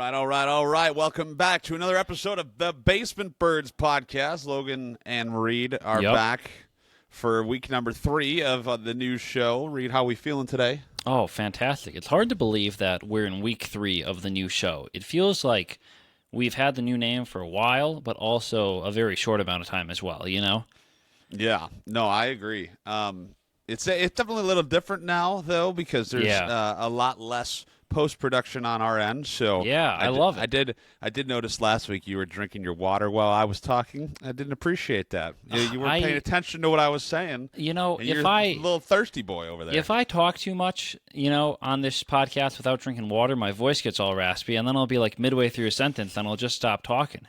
All right. Welcome back to another episode of the Basement Birds podcast. Logan and Reed are back for week number 3 of the new show. Reed, how are we feeling today? Oh, fantastic. It's hard to believe that we're in week 3 of the new show. It feels like we've had the new name for a while, but also a very short amount of time as well, you know? Yeah. No, I agree. It's definitely a little different now, though, because there's a lot less post-production on our end. So yeah, I love it. I did notice last week you were drinking your water while I was talking. I didn't appreciate that. You weren't paying attention to what I was saying. You know, you're a little thirsty boy over there. If I talk too much, on this podcast without drinking water, my voice gets all raspy, and then I'll be like midway through a sentence, and I'll just stop talking.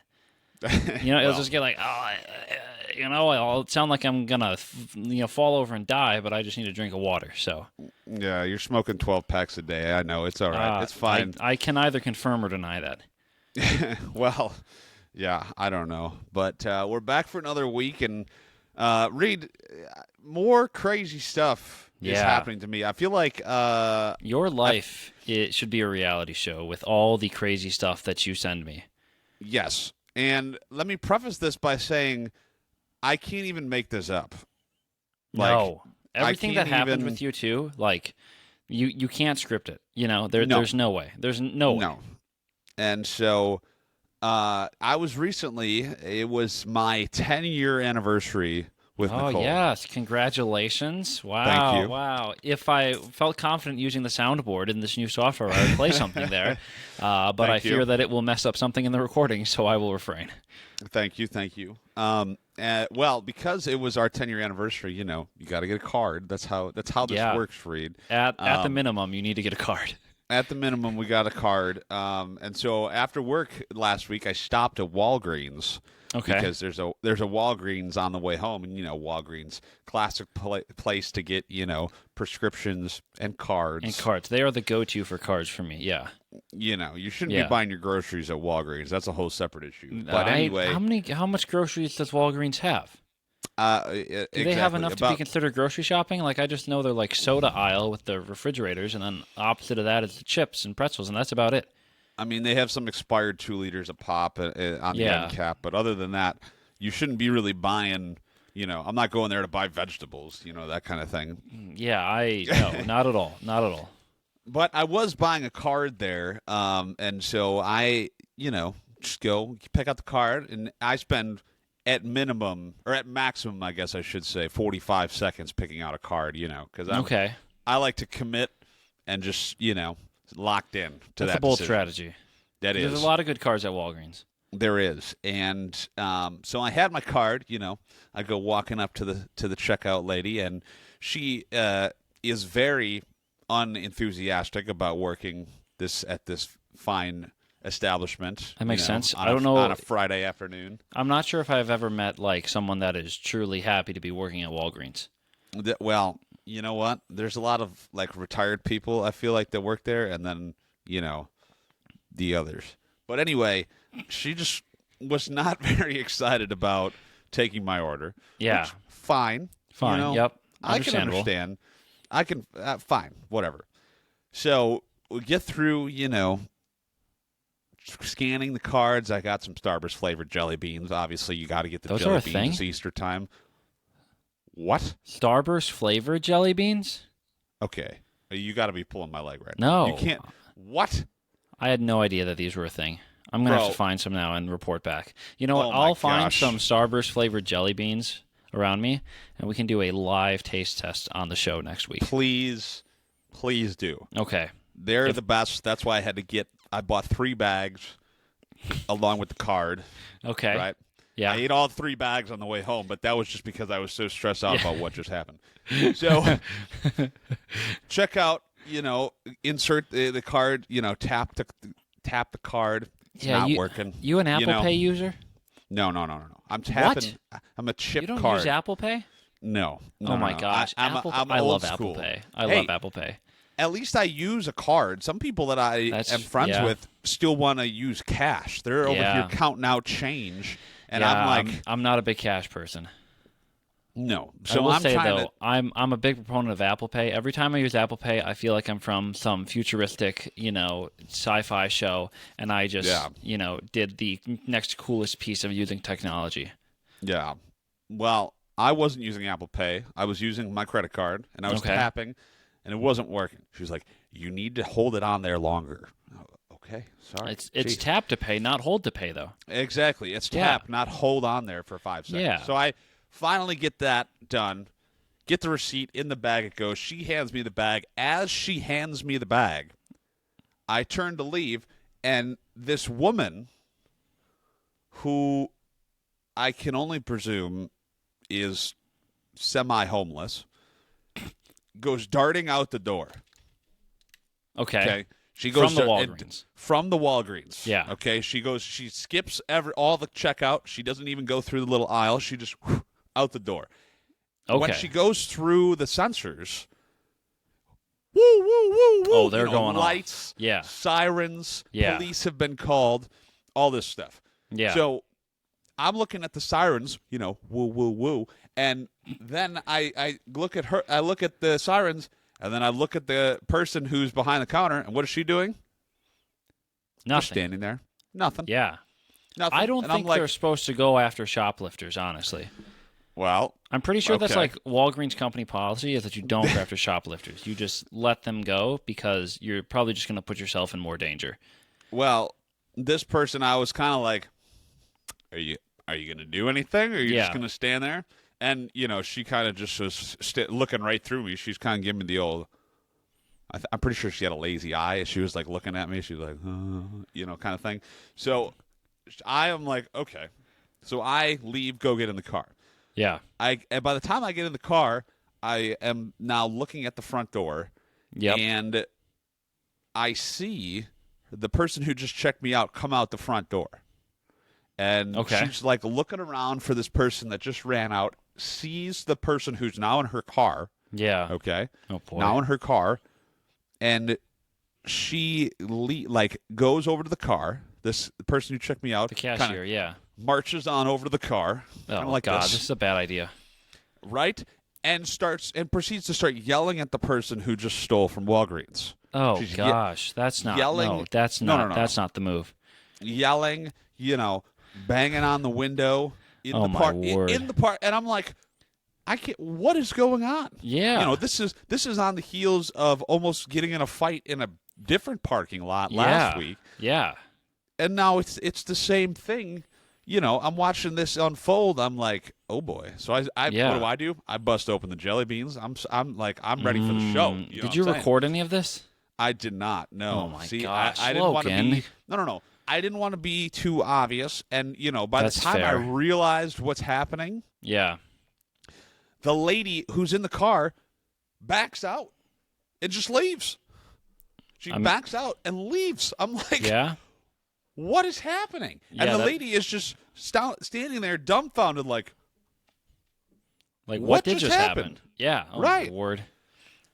It'll just get like, I'll sound like I'm gonna, fall over and die, but I just need a drink of water. So. Yeah, you're smoking 12 packs a day. I know. It's all right. It's fine. I can either confirm or deny that. Well, yeah, I don't know. But we're back for another week, and Reed, more crazy stuff is happening to me. I feel like your life it should be a reality show with all the crazy stuff that you send me. Yes, and let me preface this by saying I can't even make this up. No. Everything that happened with you too, like you can't script it. There's no way. There's no way. No. And so I was recently, it was my 10-year anniversary with Nicole. Oh, yes. Congratulations. Wow. Thank you. Wow. If I felt confident using the soundboard in this new software, I would play something there. But I fear that it will mess up something in the recording, so I will refrain. Thank you. Well, because it was our 10-year anniversary, you got to get a card. That's how this works, Reed. At the minimum, you need to get a card. At the minimum, we got a card. And so after work last week, I stopped at Walgreens. Okay. Because there's a Walgreens on the way home, and Walgreens, classic place to get prescriptions and cards. They are the go-to for cards for me. Yeah. You shouldn't be buying your groceries at Walgreens. That's a whole separate issue. But anyway, how much groceries does Walgreens have? Do they have enough to be considered grocery shopping? Like, I just know they're like soda aisle with the refrigerators, and then opposite of that is the chips and pretzels, and that's about it. I mean, they have some expired 2 liters of pop on the end cap, but other than that, you shouldn't be really buying. I'm not going there to buy vegetables, that kind of thing. Yeah, no, not at all, not at all. But I was buying a card there, and so I, just go pick out the card, and I spend at minimum or at maximum, I guess I should say, 45 seconds picking out a card, because I like to commit and just, locked in to that. That's a bold decision. Strategy. There's a lot of good cards at Walgreens. There is, and so I had my card. I go walking up to the checkout lady, and she is very unenthusiastic about working at this fine establishment. That makes sense. I don't know on a Friday afternoon. I'm not sure if I've ever met someone that is truly happy to be working at Walgreens. Well, you know what? There's a lot of retired people I feel like that work there, and then the others. But anyway, she just was not very excited about taking my order. Yeah, fine. Yep. I can understand. I can fine, whatever. So we get through, scanning the cards. I got some Starburst flavored jelly beans. Obviously, you got to get the Those jelly are a beans. thing? It's Easter time. What? Starburst flavored jelly beans? Okay. You got to be pulling my leg right now. No. You can't. What? I had no idea that these were a thing. I'm going to have to find some now and report back. You know what? I'll find some Starburst flavored jelly beans around me, and we can do a live taste test on the show next week. Please do. Okay. They're the best. That's why I bought 3 bags along with the card. Okay. Right? Yeah. I ate all 3 bags on the way home, but that was just because I was so stressed out about what just happened. So check out, insert the card, tap the card. It's not working. You an Apple Pay user? No. I'm tapping. What? I'm a chip card. You don't use Apple Pay? No. Oh my gosh. I love Apple Pay. I love Apple Pay. At least I use a card. Some people that I am friends with still want to use cash. They're over here counting out change. And I'm like, I'm not a big cash person. No. I So will I'm say trying though, to. I'm a big proponent of Apple Pay. Every time I use Apple Pay, I feel like I'm from some futuristic, sci-fi show, and I just, Yeah. did the next coolest piece of using technology. Yeah. Well, I wasn't using Apple Pay. I was using my credit card, and I was Okay. tapping, and it wasn't working. She was like, "You need to hold it on there longer." Oh, okay, sorry. It's Jeez. tap to pay, not hold to pay though. Exactly. It's Yeah. tap, not hold on there for 5 seconds. Yeah. So I finally get that done. Get the receipt, in the bag it goes. She hands me the bag. As she hands me the bag, I turn to leave, and this woman, who I can only presume is semi-homeless, goes darting out the door. Okay. She goes From the dar- Walgreens. From the Walgreens. Yeah. Okay. She skips all the checkout. She doesn't even go through the little aisle. She just out the door. Okay. When she goes through the sensors, woo, woo, woo, woo. Oh, they're going off. Lights, Yeah. sirens, Yeah. police have been called, all this stuff. Yeah. So I'm looking at the sirens, woo, woo, woo. And then I look at her, I look at the sirens, and then I look at the person who's behind the counter, and what is she doing? Just Nothing. standing there. Nothing. Yeah. Nothing. I don't And think I'm like, they're supposed to go after shoplifters, honestly. well, I'm pretty sure that's okay. like Walgreens company policy is that you don't go after shoplifters. You just let them go because you're probably just going to put yourself in more danger. Well, this person, I was kind of like, are you going to do anything, or are you Yeah. just going to stand there? And, she kind of just was looking right through me. She's kind of giving me the old, I'm pretty sure she had a lazy eye. She was like looking at me. She was like, kind of thing. So I am like, okay. So I leave, go get in the car. Yeah. And by the time I get in the car, I am now looking at the front door. Yep. And I see the person who just checked me out come out the front door. And Okay. she's like looking around for this person that just ran out, sees the person who's now in her car. Yeah. Okay. Oh, boy. Now in her car. And she goes over to the car. This person who checked me out. The cashier, yeah. Marches on over to the car. Oh, like God. this. This is a bad idea. Right? And proceeds to start yelling at the person who just stole from Walgreens. Oh, She's gosh. That's not. yelling. No, that's No, not. no, no. That's not the move. Yelling, banging on the window in Oh, the my park. word. In the park, and I'm like, I can't. What is going on? Yeah. This is on the heels of almost getting in a fight in a different parking lot last week, Yeah. and now it's the same thing. I'm watching this unfold. I'm like, oh boy. So Yeah. what do? I bust open the jelly beans. I'm ready for the show. Did you record any of this? I did not. No. Oh, my See, gosh, I didn't want to Logan. be. No. I didn't want to be too obvious, and by That's the time I fair. realized what's happening, Yeah. the lady who's in the car backs out and just leaves. She backs out and leaves. I'm like, Yeah. what is happening? Yeah, And the that- lady is just standing there dumbfounded, like, Like, What what did just just happened? happen? Yeah. Oh, Right. my word.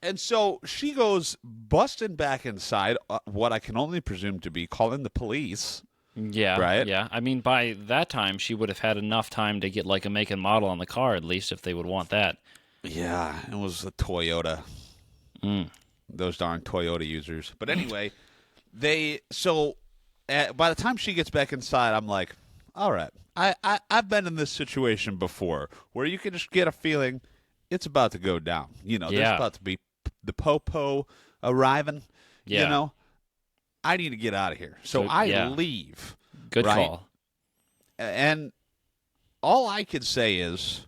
and so she goes busting back inside, what I can only presume to be calling the police. Yeah. Right? Yeah. I mean, by that time, she would have had enough time to get like a make and model on the car, at least, if they would want that. Yeah, it was a Toyota. Those darn Toyota users. But anyway, by the time she gets back inside, I'm like, all right, I've been in this situation before where you can just get a feeling it's about to go down. There's Yeah. about to be the popo arriving. Yeah. I need to get out of here. So Good- I yeah. leave. Good Right. call. And all I could say is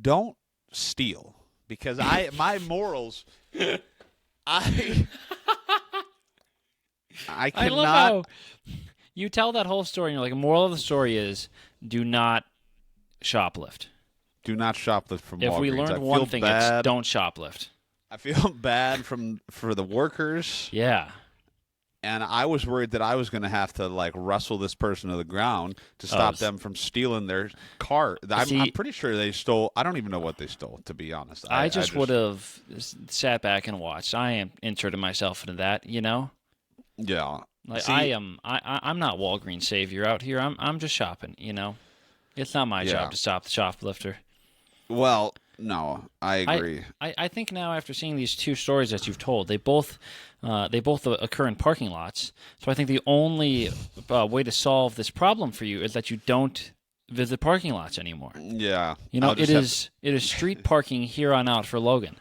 don't steal, because my morals I I cannot. love how you tell that whole story and you're like, moral of the story is do not shoplift. Do not shoplift from Walgreens. If we I learned feel one thing, bad. it's don't shoplift. I feel bad for the workers, Yeah. and I was worried that I was going to have to wrestle this person to the ground to stop them from stealing their car. I'm pretty sure they stole. I don't even know what they stole, to be honest. I just would have sat back and watched. I am inserted myself into that, Yeah. Like See, I'm not Walgreens savior out here. I'm just shopping, It's not my Yeah. job to stop the shoplifter. Well, no, I agree. I think now after seeing these two stories that you've told, they both occur in parking lots. So I think the only way to solve this problem for you is that you don't visit parking lots anymore. Yeah. You know, it is street parking here on out for Logan.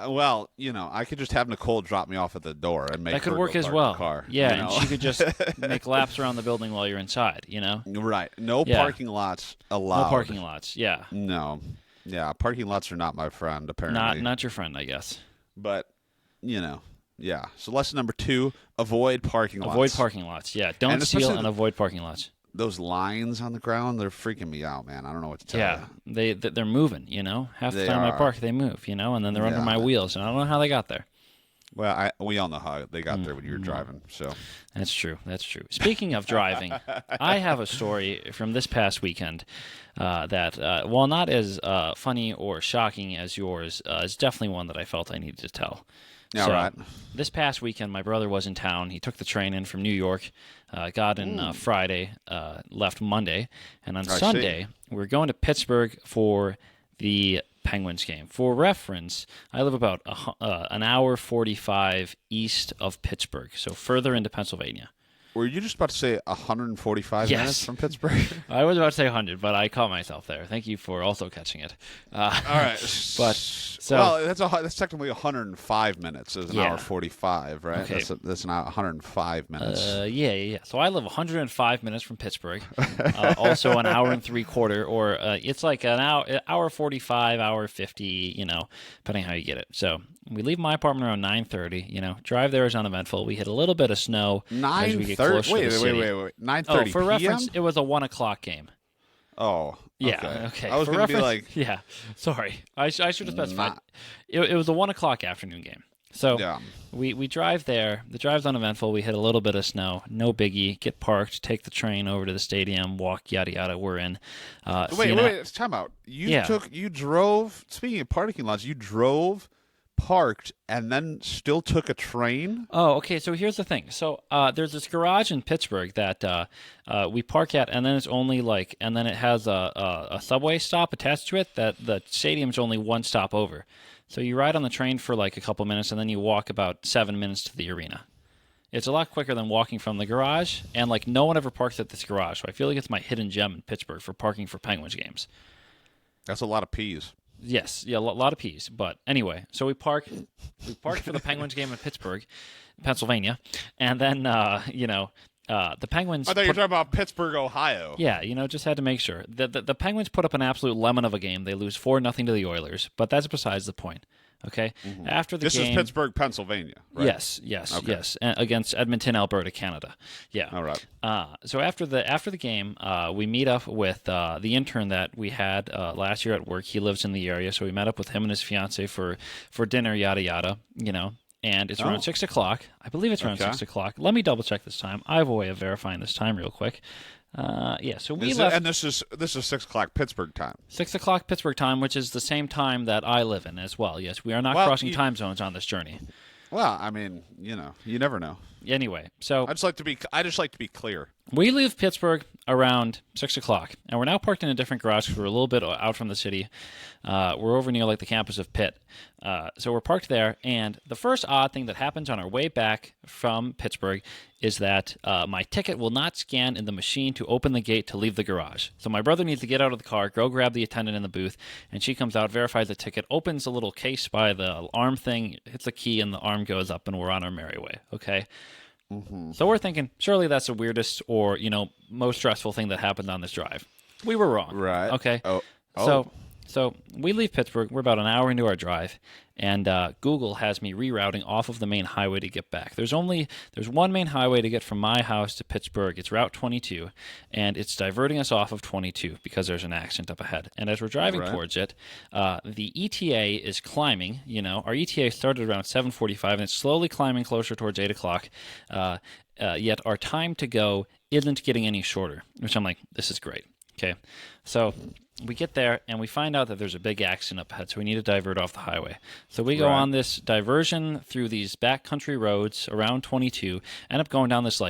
Well, I could just have Nicole drop me off at the door and make That could her work go as park well. the car. Yeah, and she could just make laps around the building while you're inside, Right. No parking lots allowed. No parking lots, yeah. No. Yeah, parking lots are not my friend, apparently. Not your friend, I guess. But, yeah. So lesson number 2, avoid parking lots. Avoid parking lots, yeah. Don't steal and avoid parking lots. Those lines on the ground, they're freaking me out, man. I don't know what to tell you. Yeah, they're moving, Half the time I park, they move, and then they're under my wheels, and I don't know how they got there. Well, we all know how they got there when you were driving, so. That's true. Speaking of driving, I have a story from this past weekend that, while not as funny or shocking as yours, is definitely one that I felt I needed to tell. All right. This past weekend, my brother was in town. He took the train in from New York, got in Friday, left Monday, and on Sunday, we were going to Pittsburgh for the Penguins game. For reference, I live about an hour 45 east of Pittsburgh, so further into Pennsylvania. Were you just about to say 145 minutes from Pittsburgh? I was about to say 100, but I caught myself there. Thank you for also catching it. All right. Well, that's technically 105 minutes. It's an hour 45, right? Okay. That's an hour 105 minutes. Yeah. So I live 105 minutes from Pittsburgh. Also an hour and 3/4, or it's like an hour 45, hour 50, depending how you get it. So we leave my apartment around 9:30. Drive there is uneventful. We hit a little bit of snow as we get closer to the city. Wait. 9:30 for p.m.? reference, it was a 1:00 game. Oh, yeah. Okay. I was going to be like, yeah. Sorry, I should have specified. It was a 1:00 afternoon game. So we drive there. The drive's uneventful. We hit a little bit of snow. No biggie. Get parked. Take the train over to the stadium. Walk. Yada yada. We're in. Wait. Time out. You drove. Speaking of parking lots, you drove, parked, and then still took a train? Oh, okay. So here's the thing. So there's this garage in Pittsburgh that we park at, and then it's only and then it has a subway stop attached to it. That the stadium's only one stop over. So you ride on the train for a couple minutes, and then you walk about 7 minutes to the arena. It's a lot quicker than walking from the garage, and no one ever parks at this garage. So I feel like it's my hidden gem in Pittsburgh for parking for Penguins games. That's a lot of P's. Yes, a lot of P's. But anyway, so we parked for the Penguins game in Pittsburgh, Pennsylvania, and then the Penguins. I thought you were talking about Pittsburgh, Ohio. Yeah, just had to make sure. The Penguins put up an absolute lemon of a game. They lose 4-0 to the Oilers, but that's besides the point. Okay, after the game, this is Pittsburgh, Pennsylvania, right? Yes, against Edmonton, Alberta, Canada. Yeah. All right. So after the game, we meet up with the intern that we had last year at work. He lives in the area, so we met up with him and his fiance for dinner. Yada yada. And it's around 6 o'clock. I believe it's around 6 o'clock. Let me double check this time. I have a way of verifying this time real quick. So we left. And this is 6 o'clock Pittsburgh time. 6 o'clock Pittsburgh time, which is the same time that I live in as well. Yes, we are not crossing time zones on this journey. Well, I mean, you never know. Anyway, so I just like to be clear. We leave Pittsburgh around 6 o'clock, and we're now parked in a different garage because we're a little bit out from the city. We're over near the campus of Pitt. So we're parked there, and the first odd thing that happens on our way back from Pittsburgh is that my ticket will not scan in the machine to open the gate to leave the garage. So my brother needs to get out of the car, go grab the attendant in the booth, and she comes out, verifies the ticket, opens a little case by the arm thing, hits a key, and the arm goes up, and we're on our merry way, okay? Mm-hmm. So we're thinking, surely that's the weirdest or, most stressful thing that happened on this drive. We were wrong. Right. Okay. Oh. So we leave Pittsburgh. We're about an hour into our drive, and Google has me rerouting off of the main highway to get back. There's one main highway to get from my house to Pittsburgh. It's Route 22, and it's diverting us off of 22 because there's an accident up ahead. And as we're driving towards it, the ETA is climbing. Our ETA started around 7:45, and it's slowly climbing closer towards 8 o'clock. Yet our time to go isn't getting any shorter, which I'm like, this is great. Okay, so we get there, and we find out that there's a big accident up ahead, so we need to divert off the highway. So we go on this diversion through these backcountry roads around 22, end up going down this,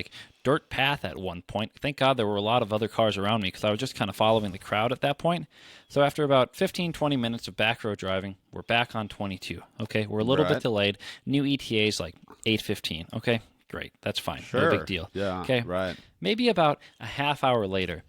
dirt path at one point. Thank God there were a lot of other cars around me because I was just kind of following the crowd at that point. So after about 15, 20 minutes of back road driving, we're back on 22. Okay, we're a little bit delayed. New ETA's like 8:15. Okay, great. That's fine. Sure. No big deal. Yeah, okay, right. Maybe about a half hour later,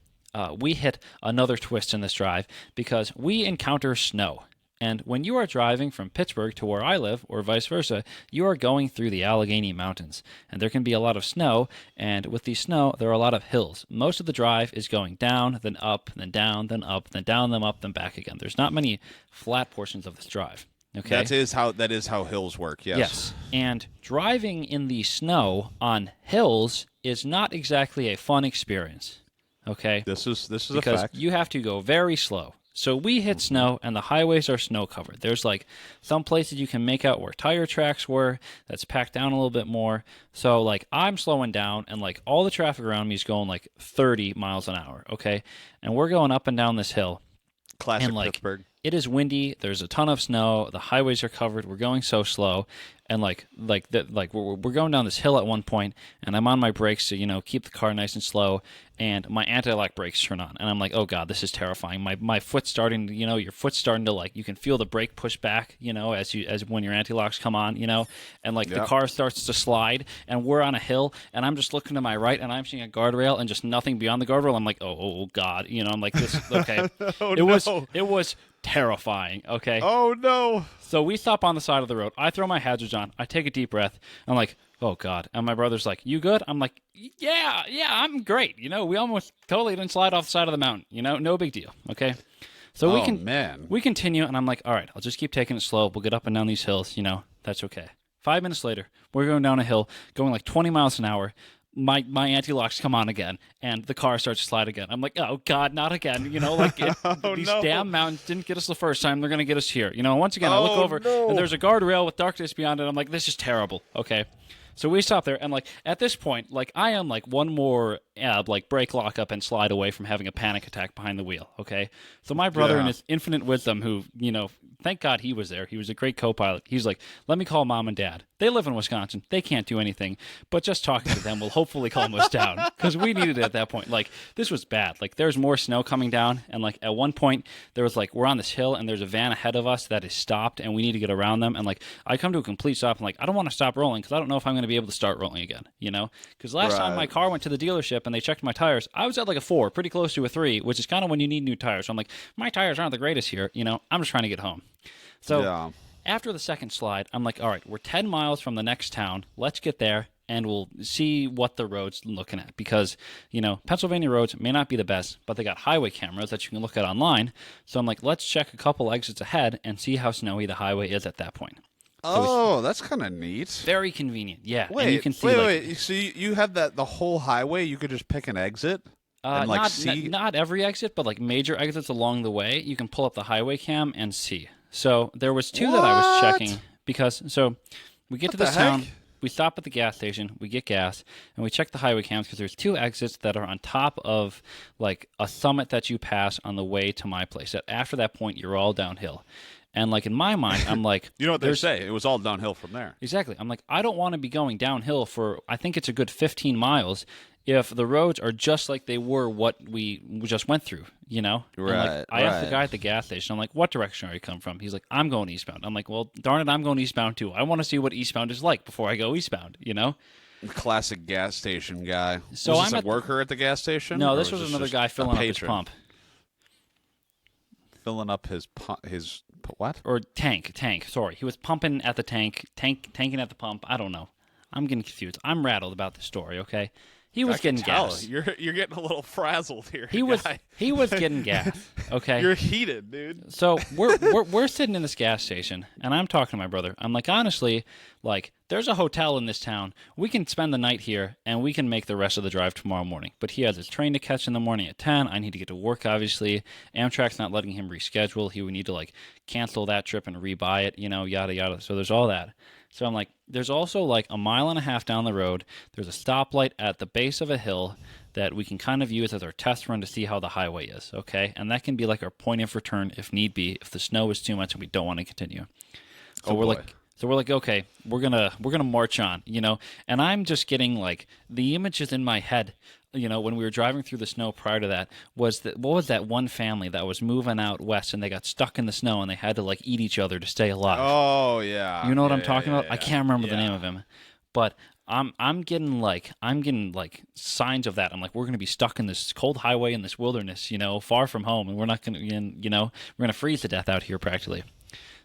we hit another twist in this drive because we encounter snow. And when you are driving from Pittsburgh to where I live, or vice versa, you are going through the Allegheny Mountains. And there can be a lot of snow, and with the snow, there are a lot of hills. Most of the drive is going down, then up, then down, then up, then down, then up, then back again. There's not many flat portions of this drive. Okay? That is how hills work, yes. Yes. And driving in the snow on hills is not exactly a fun experience. Okay? This is because a fact. You have to go very slow. So we hit snow, and the highways are snow covered. There's like some places you can make out where tire tracks were. That's packed down a little bit more. So like I'm slowing down, and like all the traffic around me is going like 30 miles an hour. Okay, and we're going up and down this hill. Classic and like Pittsburgh. it is windy. There's a ton of snow. The highways are covered. We're going so slow, and we're going down this hill at one point, and I'm on my brakes to keep the car nice and slow, and my anti-lock brakes turn on, and I'm like, oh god, this is terrifying. My foot's starting to your foot's starting to like you can feel the brake push back as when your anti-locks come on and like the car starts to slide, and we're on a hill, and I'm just looking to my right, and I'm seeing a guardrail and just nothing beyond the guardrail. I'm like, oh god, I'm like this. Okay, it was terrifying. Okay. Oh no. So we stop on the side of the road. I throw my hazards on. I take a deep breath. I'm like, oh god. And my brother's like, you good? I'm like, yeah, I'm great. We almost totally didn't slide off the side of the mountain. No big deal. Okay. So we continue, and I'm like, all right, I'll just keep taking it slow. We'll get up and down these hills. That's okay. 5 minutes later, we're going down a hill, going like 20 miles an hour. My anti-locks come on again, and the car starts to slide again. I'm like, oh god, not again. These damn mountains didn't get us the first time. They're going to get us here. Once again, I look over, and there's a guardrail with darkness beyond it. I'm like, this is terrible. Okay. So we stop there, and like at this point, like I am like one more brake lock up and slide away from having a panic attack behind the wheel. Okay, so my brother in his infinite wisdom, who thank God he was there. He was a great co-pilot. He's like, let me call mom and dad. They live in Wisconsin. They can't do anything, but just talking to them will hopefully calm us down because we needed it at that point. Like this was bad. Like there's more snow coming down, and like at one point there was like we're on this hill and there's a van ahead of us that is stopped, and we need to get around them. And like I come to a complete stop. I'm like, I don't want to stop rolling because I don't know if I'm going to be able to start rolling again. Because last time my car went to the dealership and they checked my tires, I was at like a 4, pretty close to a 3, which is kind of when you need new tires. So I'm like, my tires aren't the greatest here. I'm just trying to get home. So after the second slide, I'm like, all right, we're 10 miles from the next town. Let's get there, and we'll see what the road's looking at. Because, Pennsylvania roads may not be the best, but they got highway cameras that you can look at online. So I'm like, let's check a couple exits ahead and see how snowy the highway is at that point. So that's kind of neat. Very convenient, yeah. Wait, and you can see, wait. So you have the whole highway? You could just pick an exit? And not every exit, but like major exits along the way, you can pull up the highway cam and see. So there was 2 that I was checking because we get to this town, we stop at the gas station, we get gas, and we check the highway cams because there's 2 exits that are on top of like a summit that you pass on the way to my place. After that point, you're all downhill. And like in my mind, I'm like, you know what they say? It was all downhill from there. Exactly. I'm like, I don't want to be going downhill for, I think it's a good 15 miles if the roads are just like they were what we just went through, Right. And I asked the guy at the gas station, I'm like, what direction are you coming from? He's like, I'm going eastbound. I'm like, well, darn it, I'm going eastbound too. I want to see what eastbound is like before I go eastbound, Classic gas station guy. So was this a worker at the gas station? No, this was another guy filling up his pump. Filling up his what? Or tank. Sorry, he was pumping at the tanking at the pump. I don't know. I'm getting confused. I'm rattled about this story. Okay, he was getting gas. You're getting a little frazzled here. He was getting gas. Okay, you're heated, dude. So we're sitting in this gas station, and I'm talking to my brother. I'm like, honestly, like there's a hotel in this town. We can spend the night here, and we can make the rest of the drive tomorrow morning. But he has his train to catch in the morning at 10. I need to get to work, obviously. Amtrak's not letting him reschedule. He would need to like cancel that trip and rebuy it, yada yada. So there's all that. So I'm like, there's also like a mile and a half down the road, there's a stoplight at the base of a hill that we can kind of use as our test run to see how the highway is, okay? And that can be like our point of return if need be, if the snow is too much and we don't want to continue. So So we're like, okay, we're gonna march on, And I'm just getting like the images in my head, when we were driving through the snow prior to that, was that what was that one family that was moving out west and they got stuck in the snow and they had to like eat each other to stay alive. Oh yeah. You know what Yeah, I'm talking about? yeah. I can't remember the Yeah. name of him, but I'm getting like signs of that. I'm like, we're gonna be stuck in this cold highway in this wilderness, far from home, and we're not gonna, we're gonna freeze to death out here practically.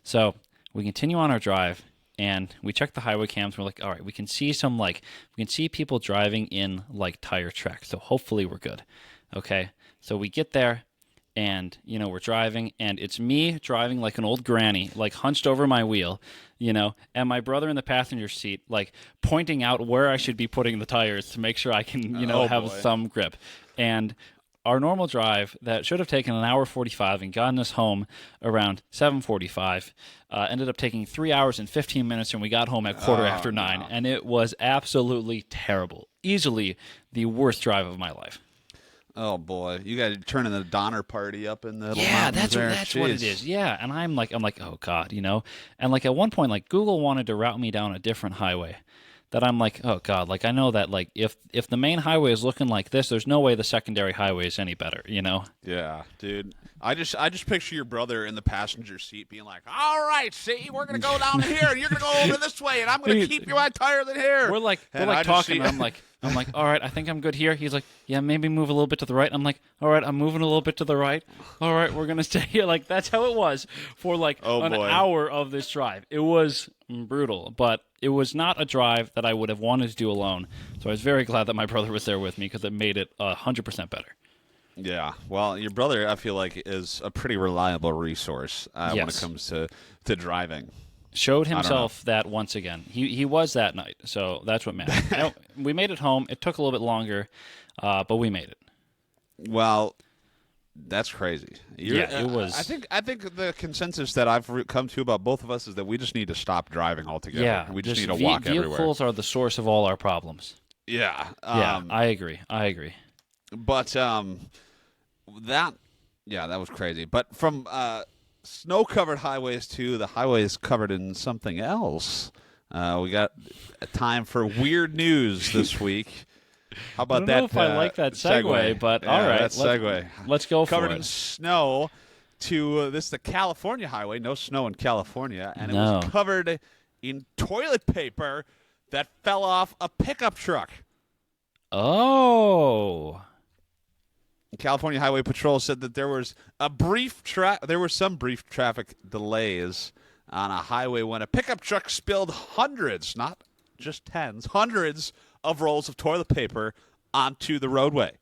So we continue on our drive, and we check the highway cams. We're like, all right, we can see people driving in like tire tracks. So hopefully we're good. Okay, so we get there, and we're driving, and it's me driving like an old granny, like hunched over my wheel, and my brother in the passenger seat, like pointing out where I should be putting the tires to make sure I can, have some grip. And our normal drive that should have taken an hour 45 and gotten us home around 7:45 ended up taking 3 hours and 15 minutes, and we got home at quarter after 9, and it was absolutely terrible. Easily the worst drive of my life. Oh boy, you got to turn the Donner Party up in the little yeah, mountains there. That's what it is. Yeah, and I'm like, oh god, and like at one point, like Google wanted to route me down a different highway. That I'm like, oh god, like I know that like if the main highway is looking like this, there's no way the secondary highway is any better, Yeah, dude. I just picture your brother in the passenger seat being like, "All right, see, we're gonna go down here, and you're gonna go over this way, and I'm gonna keep you higher than here." We're like talking. I'm like, all right, I think I'm good here. He's like, yeah, maybe move a little bit to the right. I'm like, all right, I'm moving a little bit to the right. All right, we're gonna stay here. Like that's how it was for like an hour of this drive. It was brutal, but it was not a drive that I would have wanted to do alone. So I was very glad that my brother was there with me because it made it 100% better. Yeah, well, your brother, I feel like, is a pretty reliable resource when it comes to driving. Showed himself that once again. He was that night, so that's what mattered. We made it home. It took a little bit longer, but we made it. Well, that's crazy. It was. I think the consensus that I've come to about both of us is that we just need to stop driving altogether. Yeah, we just need to walk everywhere. Vehicles are the source of all our problems. Yeah. I agree. But that was crazy. But from snow-covered highways to the highways covered in something else, we got time for weird news this week. How about that? I don't know if I like that segue, but all right. Let's go for it. Covered in snow to this is the California highway. No snow in California. And it was covered in toilet paper that fell off a pickup truck. Oh. California Highway Patrol said that there was some brief traffic delays on a highway when a pickup truck spilled hundreds, not just tens, hundreds of rolls of toilet paper onto the roadway.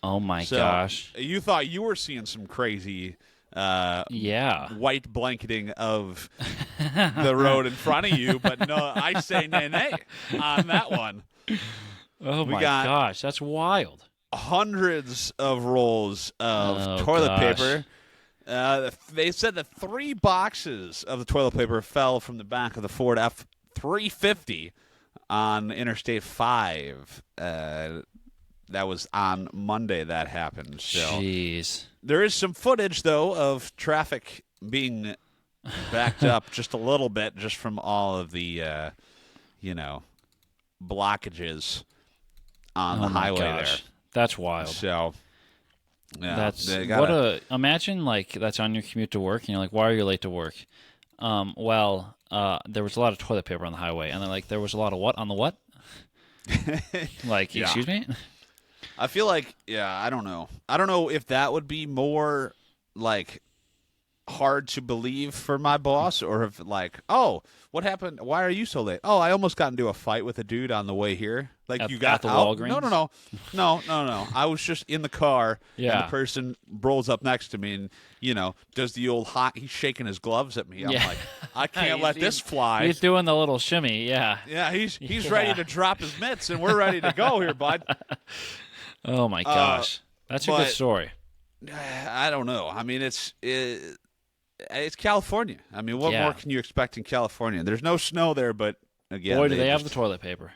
Oh my gosh. You thought you were seeing some crazy white blanketing of the road in front of you, but no, I say nay on that one. Oh my gosh, that's wild. Hundreds of rolls of toilet paper. They said that 3 boxes of the toilet paper fell from the back of the Ford F-350 on Interstate 5. That was on Monday that happened. So jeez. There is some footage, though, of traffic being backed up just a little bit just from all of the, blockages on the highway there. That's wild. So, yeah, imagine like that's on your commute to work, and you're like, "Why are you late to work?" There was a lot of toilet paper on the highway, and then like there was a lot of what on the what? Like, excuse me. I feel like, I don't know. I don't know if that would be more like hard to believe for my boss, or if like, oh, what happened? Why are you so late? Oh, I almost got into a fight with a dude on the way here. Like you got at the out? Walgreens? No. I was just in the car, and the person rolls up next to me, and does the old hot. He's shaking his gloves at me. I'm like, I can't let this fly. He's doing the little shimmy. Yeah. Yeah. He's ready to drop his mitts, and we're ready to go here, bud. Oh my gosh, that's a good story. I don't know. I mean, it's California. I mean, what more can you expect in California? There's no snow there, but again, boy, do they have the toilet paper.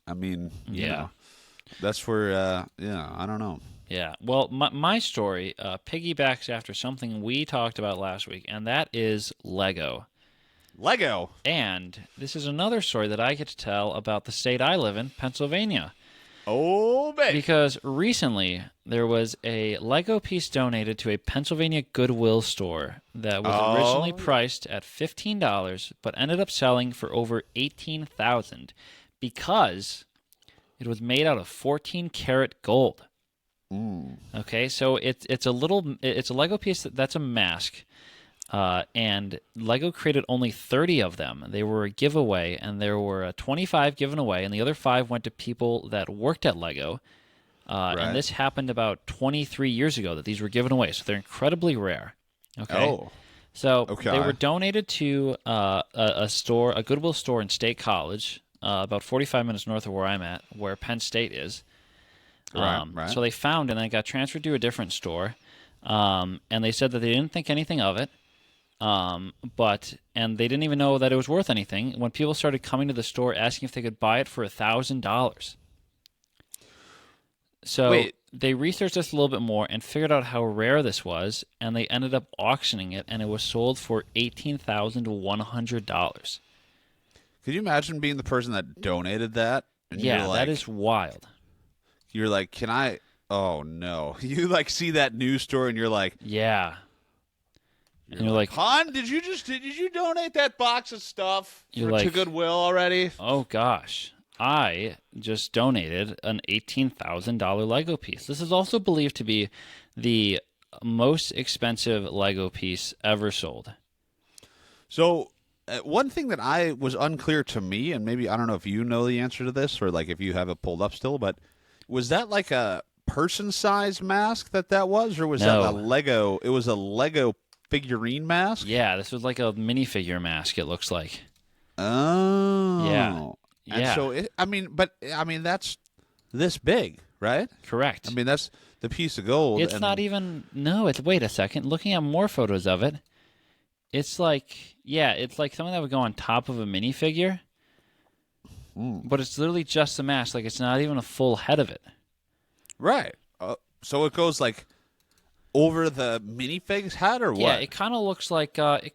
I mean, that's where, I don't know. Yeah. Well, my story piggybacks after something we talked about last week, and that is Lego. Lego. And this is another story that I get to tell about the state I live in, Pennsylvania. Oh, baby. Because recently there was a Lego piece donated to a Pennsylvania Goodwill store that was originally priced at $15 but ended up selling for over $18,000 because it was made out of 14-karat gold. Okay, so it's a Lego piece that's a mask. And Lego created only 30 of them. They were a giveaway, and there were 25 given away, and the other 5 went to people that worked at Lego. Right. And this happened about 23 years ago that these were given away, so they're incredibly rare. Okay. Oh. So Okay. they were donated to a Goodwill store in State College, about 45 minutes north of where I'm at, where Penn State is. Right. So they found, and then it got transferred to a different store. And they said that they didn't think anything of it. And they didn't even know that it was worth anything when people started coming to the store asking if they could buy it for $1,000. So they researched this a little bit more and figured out how rare this was, and they ended up auctioning it, and it was sold for $18,100. Could you imagine being the person that donated that? And Yeah, you're like, that is wild. You're like, can I? Oh no! You like see that news story, and you're like, Yeah. And you're like, "Hon, did you donate that box of stuff to Goodwill already?" Oh gosh, I just donated an $18,000 Lego piece. This is also believed to be the most expensive Lego piece ever sold. So, one thing that I was unclear to me, and maybe I don't know if you know the answer to this, or like if you have it pulled up still, but was that like a person-sized mask that was, or was that a Lego? It was a Lego figurine mask? Yeah, this was like a minifigure mask, it looks like. Oh. Yeah. And so, that's this big, right? Correct. I mean, that's the piece of gold. It's not even... No, wait a second. Looking at more photos of it, it's like... Yeah, it's like something that would go on top of a minifigure. But it's literally just a mask. Like, it's not even a full head of it. Right. So it goes like... over the minifig's head, or what? Yeah, it kind of looks like it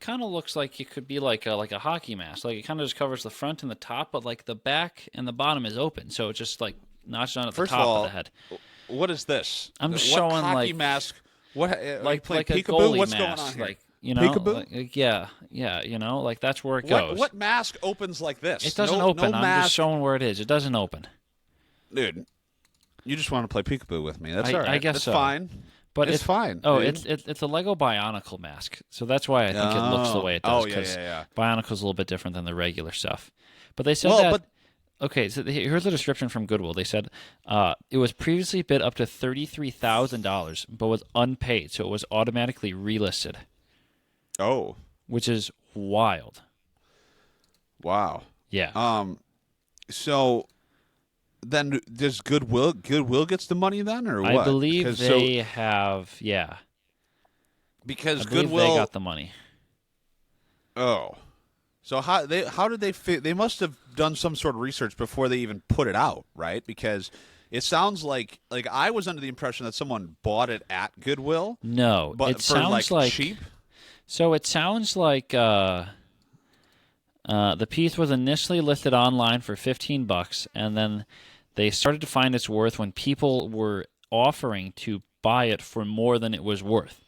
could be like a hockey mask. Like it kind of just covers the front and the top, but like the back and the bottom is open, so it just like notched on at the top of the head. What is this? I'm just what showing hockey like mask. What like play a peekaboo? goalie What's mask, going on here? like you know, peekaboo? yeah, you know, like that's where it goes. What mask opens like this? It doesn't open. I'm just showing where it is. It doesn't open. Dude, you just want to play peekaboo with me. That's all right. I guess that's so. fine. But it's fine. Oh, dude. it's a Lego Bionicle mask, so that's why I think it looks the way it does. Oh, yeah. Bionicle's a little bit different than the regular stuff. But they said okay, so here's the description from Goodwill. They said it was previously bid up to $33,000, but was unpaid, so it was automatically relisted. Oh, which is wild. Wow. Yeah. So then does Goodwill gets the money then, or what? I believe they have. Yeah. Because Goodwill they got the money. Oh. So how did they they must have done some sort of research before they even put it out, right? Because it sounds like I was under the impression that someone bought it at Goodwill. No, but it sounds like cheap. So it sounds like the piece was initially listed online for $15, and then they started to find its worth when people were offering to buy it for more than it was worth.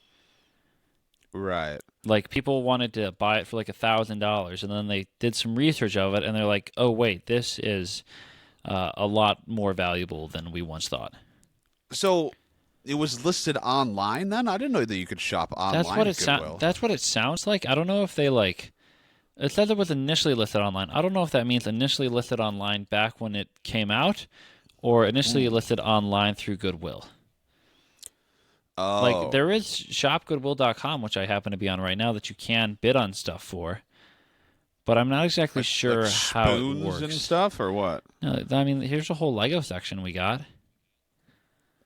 Right. Like people wanted to buy it for like $1,000, and then they did some research of it, and they're like, "Oh wait, this is a lot more valuable than we once thought." So it was listed online then? I didn't know that you could shop online. That's what it sounds like. I don't know if they like. It says it was initially listed online. I don't know if that means initially listed online back when it came out, or initially listed online through Goodwill. Oh. Like there is shopgoodwill.com, which I happen to be on right now, that you can bid on stuff for. But I'm not exactly sure how it works. Spoons and stuff, or what? No, I mean, here's a whole Lego section we got.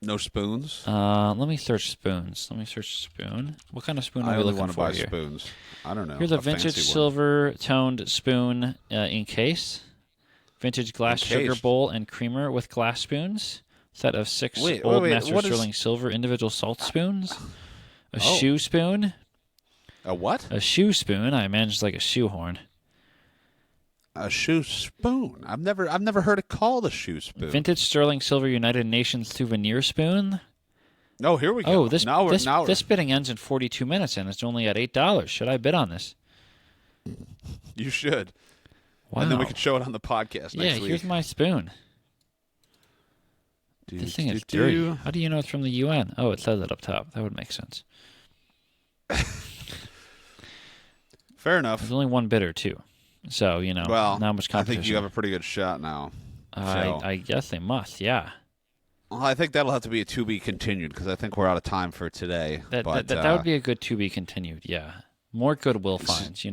No spoons? Let me search spoons. Let me search spoon. What kind of spoon are we looking for buy here? Spoons. I don't know. Here's a vintage silver-toned spoon in case. Vintage glass sugar bowl and creamer with glass spoons. Set of 6 Old Master Sterling silver individual salt spoons. A shoe spoon. A what? A shoe spoon. I imagine it's like a shoehorn. A shoe spoon. I've never heard it called a shoe spoon. Vintage sterling silver United Nations souvenir spoon. Oh, here we go. Oh, this bidding ends in 42 minutes, and it's only at $8. Should I bid on this? You should. Wow. And then we could show it on the podcast next week. Here's my spoon. This thing is dirty. How do you know it's from the UN? Oh, it says it up top. That would make sense. Fair enough. There's only one bidder, too. So, not much competition. I think you have a pretty good shot now. I guess they must, yeah. Well, I think that'll have to be a to be continued because I think we're out of time for today. That would be a good to be continued, yeah. More Goodwill finds,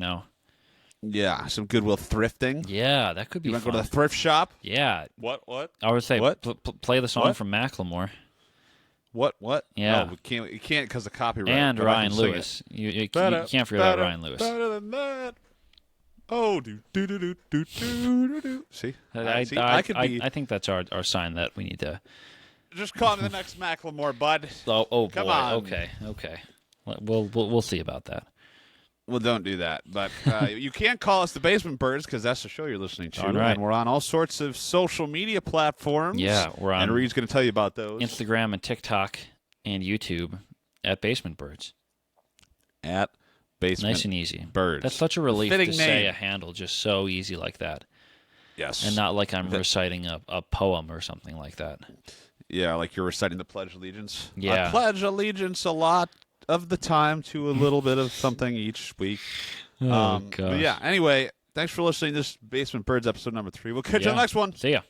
Yeah, some Goodwill thrifting. Yeah, that could be You want fun. to go to the thrift shop? Yeah. What? I would say what? Play the song from Macklemore. What? Yeah. No, you can't because of copyright. And Ryan Lewis. You can't forget about Ryan Lewis. Better than that. Oh, do. See? I think that's our sign that we need to... Just call me the next Macklemore, bud. Oh Come boy. on. Okay. We'll see about that. Well, don't do that. But you can't call us the Basement Birds because that's the show you're listening to. All right. And we're on all sorts of social media platforms. Yeah, we're on. And Reed's going to tell you about those. Instagram and TikTok and YouTube at Basement Birds. At Basement Nice and easy. Birds. That's such a relief Fitting to name. say a handle just so easy like that. Yes. And not like I'm reciting a poem or something like that. Yeah, like you're reciting the Pledge of Allegiance. Yeah. I pledge allegiance a lot of the time to a little bit of something each week. Oh, But yeah, anyway, thanks for listening to this Basement Birds episode number 3. We'll catch you on the next one. See ya.